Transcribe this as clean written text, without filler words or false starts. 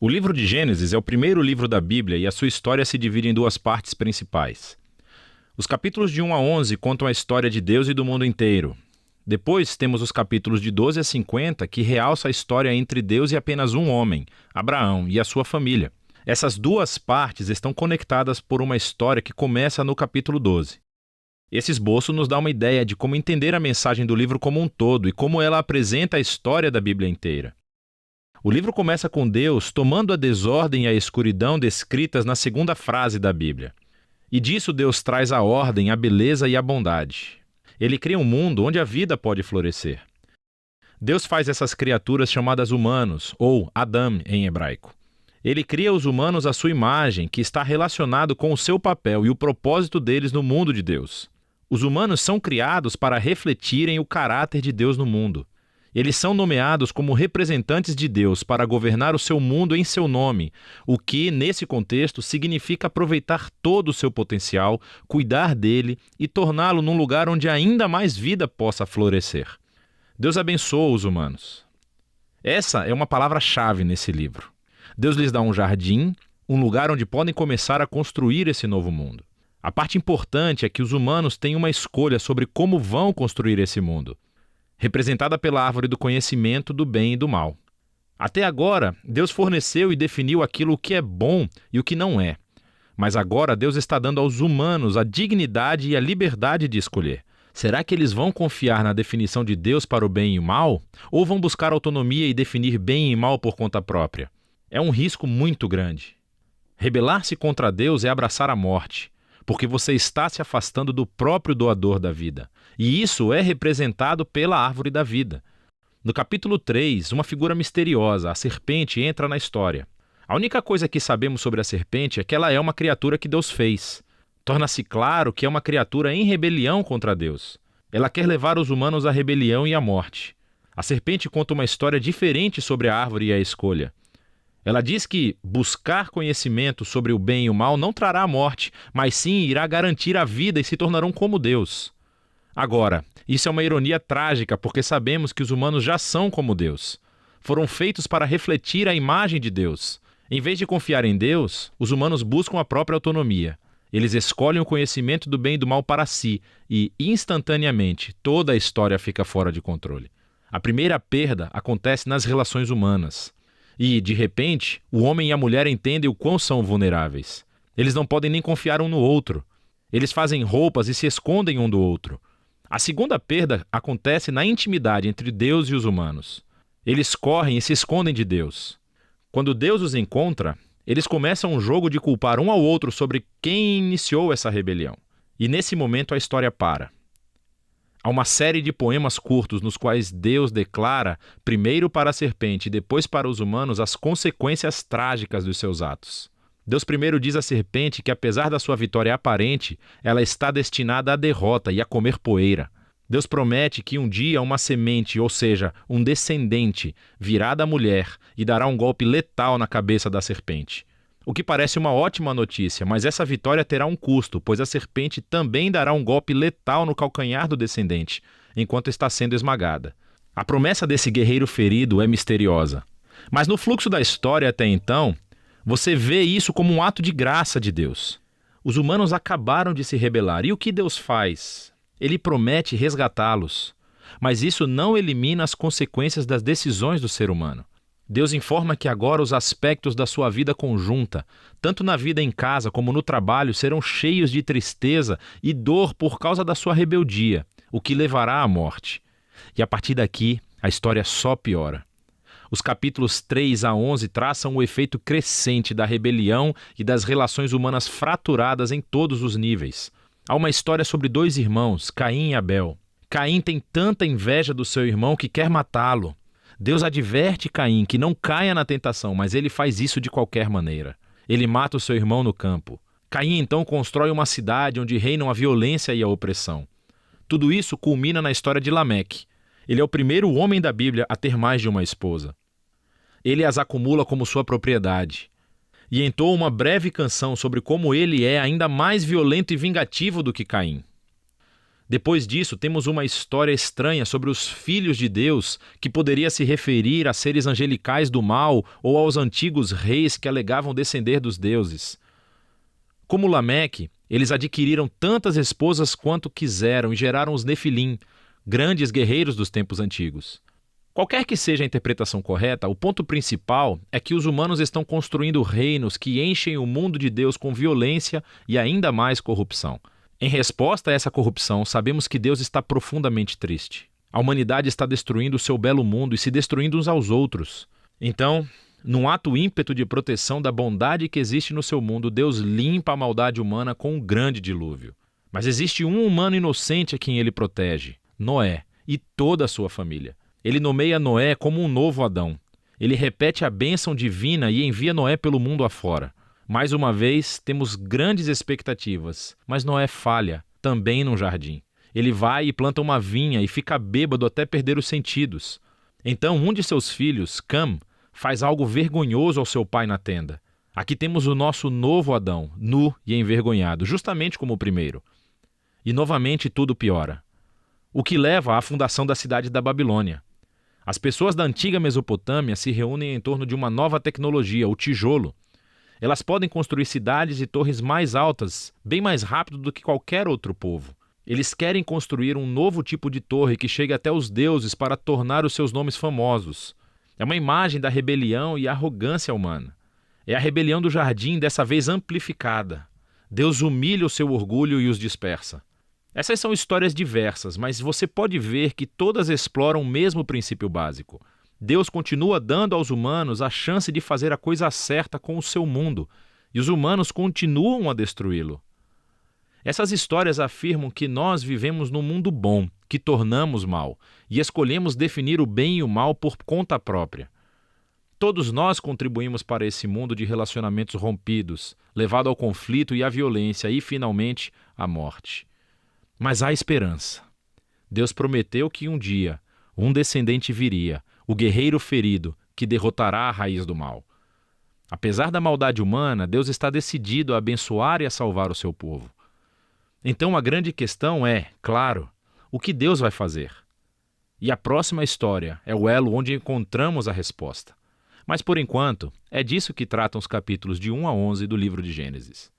O livro de Gênesis é o primeiro livro da Bíblia e a sua história se divide em duas partes principais. Os capítulos de 1 a 11 contam a história de Deus e do mundo inteiro. Depois temos os capítulos de 12 a 50 que realçam a história entre Deus e apenas um homem, Abraão, e a sua família. Essas duas partes estão conectadas por uma história que começa no capítulo 12. Esse esboço nos dá uma ideia de como entender a mensagem do livro como um todo e como ela apresenta a história da Bíblia inteira. O livro começa com Deus tomando a desordem e a escuridão descritas na segunda frase da Bíblia. E disso Deus traz a ordem, a beleza e a bondade. Ele cria um mundo onde a vida pode florescer. Deus faz essas criaturas chamadas humanos, ou Adam em hebraico. Ele cria os humanos à sua imagem, que está relacionado com o seu papel e o propósito deles no mundo de Deus. Os humanos são criados para refletirem o caráter de Deus no mundo. Eles são nomeados como representantes de Deus para governar o seu mundo em seu nome, o que, nesse contexto, significa aproveitar todo o seu potencial, cuidar dele e torná-lo num lugar onde ainda mais vida possa florescer. Deus abençoa os humanos. Essa é uma palavra-chave nesse livro. Deus lhes dá um jardim, um lugar onde podem começar a construir esse novo mundo. A parte importante é que os humanos têm uma escolha sobre como vão construir esse mundo, representada pela árvore do conhecimento do bem e do mal. Até agora, Deus forneceu e definiu aquilo que é bom e o que não é. Mas agora Deus está dando aos humanos a dignidade e a liberdade de escolher. Será que eles vão confiar na definição de Deus para o bem e o mal? Ou vão buscar autonomia e definir bem e mal por conta própria? É um risco muito grande. Rebelar-se contra Deus é abraçar a morte, porque você está se afastando do próprio doador da vida. E isso é representado pela árvore da vida. No capítulo 3, uma figura misteriosa, a serpente, entra na história. A única coisa que sabemos sobre a serpente é que ela é uma criatura que Deus fez. Torna-se claro que é uma criatura em rebelião contra Deus. Ela quer levar os humanos à rebelião e à morte. A serpente conta uma história diferente sobre a árvore e a escolha. Ela diz que buscar conhecimento sobre o bem e o mal não trará a morte, mas sim irá garantir a vida e se tornarão como Deus. Agora, isso é uma ironia trágica porque sabemos que os humanos já são como Deus. Foram feitos para refletir a imagem de Deus. Em vez de confiar em Deus, os humanos buscam a própria autonomia. Eles escolhem o conhecimento do bem e do mal para si e, instantaneamente, toda a história fica fora de controle. A primeira perda acontece nas relações humanas. E, de repente, o homem e a mulher entendem o quão são vulneráveis. Eles não podem nem confiar um no outro. Eles fazem roupas e se escondem um do outro. A segunda perda acontece na intimidade entre Deus e os humanos. Eles correm e se escondem de Deus. Quando Deus os encontra, eles começam um jogo de culpar um ao outro sobre quem iniciou essa rebelião. E nesse momento a história para. Há uma série de poemas curtos nos quais Deus declara, primeiro para a serpente e depois para os humanos, as consequências trágicas dos seus atos. Deus primeiro diz à serpente que, apesar da sua vitória aparente, ela está destinada à derrota e a comer poeira. Deus promete que um dia uma semente, ou seja, um descendente, virá da mulher e dará um golpe letal na cabeça da serpente. O que parece uma ótima notícia, mas essa vitória terá um custo, pois a serpente também dará um golpe letal no calcanhar do descendente, enquanto está sendo esmagada. A promessa desse guerreiro ferido é misteriosa. Mas no fluxo da história até então, você vê isso como um ato de graça de Deus. Os humanos acabaram de se rebelar. E o que Deus faz? Ele promete resgatá-los. Mas isso não elimina as consequências das decisões do ser humano. Deus informa que agora os aspectos da sua vida conjunta, tanto na vida em casa como no trabalho, serão cheios de tristeza e dor por causa da sua rebeldia, o que levará à morte. E a partir daqui, a história só piora. Os capítulos 3 a 11 traçam o efeito crescente da rebelião e das relações humanas fraturadas em todos os níveis. Há uma história sobre dois irmãos, Caim e Abel. Caim tem tanta inveja do seu irmão que quer matá-lo. Deus adverte Caim que não caia na tentação, mas ele faz isso de qualquer maneira. Ele mata o seu irmão no campo. Caim então constrói uma cidade onde reinam a violência e a opressão. Tudo isso culmina na história de Lameque. Ele é o primeiro homem da Bíblia a ter mais de uma esposa. Ele as acumula como sua propriedade. E entoa uma breve canção sobre como ele é ainda mais violento e vingativo do que Caim. Depois disso, temos uma história estranha sobre os filhos de Deus, que poderia se referir a seres angelicais do mal ou aos antigos reis que alegavam descender dos deuses. Como Lameque, eles adquiriram tantas esposas quanto quiseram e geraram os Nefilim, grandes guerreiros dos tempos antigos. Qualquer que seja a interpretação correta, o ponto principal é que os humanos estão construindo reinos que enchem o mundo de Deus com violência e ainda mais corrupção. Em resposta a essa corrupção, sabemos que Deus está profundamente triste. A humanidade está destruindo o seu belo mundo e se destruindo uns aos outros. Então, num ato ímpeto de proteção da bondade que existe no seu mundo, Deus limpa a maldade humana com um grande dilúvio. Mas existe um humano inocente a quem ele protege, Noé, e toda a sua família. Ele nomeia Noé como um novo Adão. Ele repete a bênção divina e envia Noé pelo mundo afora. Mais uma vez, temos grandes expectativas, mas Noé falha, também num jardim. Ele vai e planta uma vinha e fica bêbado até perder os sentidos. Então, um de seus filhos, Cam, faz algo vergonhoso ao seu pai na tenda. Aqui temos o nosso novo Adão, nu e envergonhado, justamente como o primeiro. E novamente tudo piora. O que leva à fundação da cidade da Babilônia. As pessoas da antiga Mesopotâmia se reúnem em torno de uma nova tecnologia, o tijolo. Elas podem construir cidades e torres mais altas, bem mais rápido do que qualquer outro povo. Eles querem construir um novo tipo de torre que chegue até os deuses para tornar os seus nomes famosos. É uma imagem da rebelião e arrogância humana. É a rebelião do jardim, dessa vez amplificada. Deus humilha o seu orgulho e os dispersa. Essas são histórias diversas, mas você pode ver que todas exploram o mesmo princípio básico. Deus continua dando aos humanos a chance de fazer a coisa certa com o seu mundo, e os humanos continuam a destruí-lo. Essas histórias afirmam que nós vivemos num mundo bom, que tornamos mal, e escolhemos definir o bem e o mal por conta própria. Todos nós contribuímos para esse mundo de relacionamentos rompidos, levado ao conflito e à violência e, finalmente, à morte. Mas há esperança. Deus prometeu que um dia um descendente viria, o guerreiro ferido, que derrotará a raiz do mal. Apesar da maldade humana, Deus está decidido a abençoar e a salvar o seu povo. Então a grande questão é, claro, o que Deus vai fazer? E a próxima história é o elo onde encontramos a resposta. Mas por enquanto, é disso que tratam os capítulos de 1 a 11 do livro de Gênesis.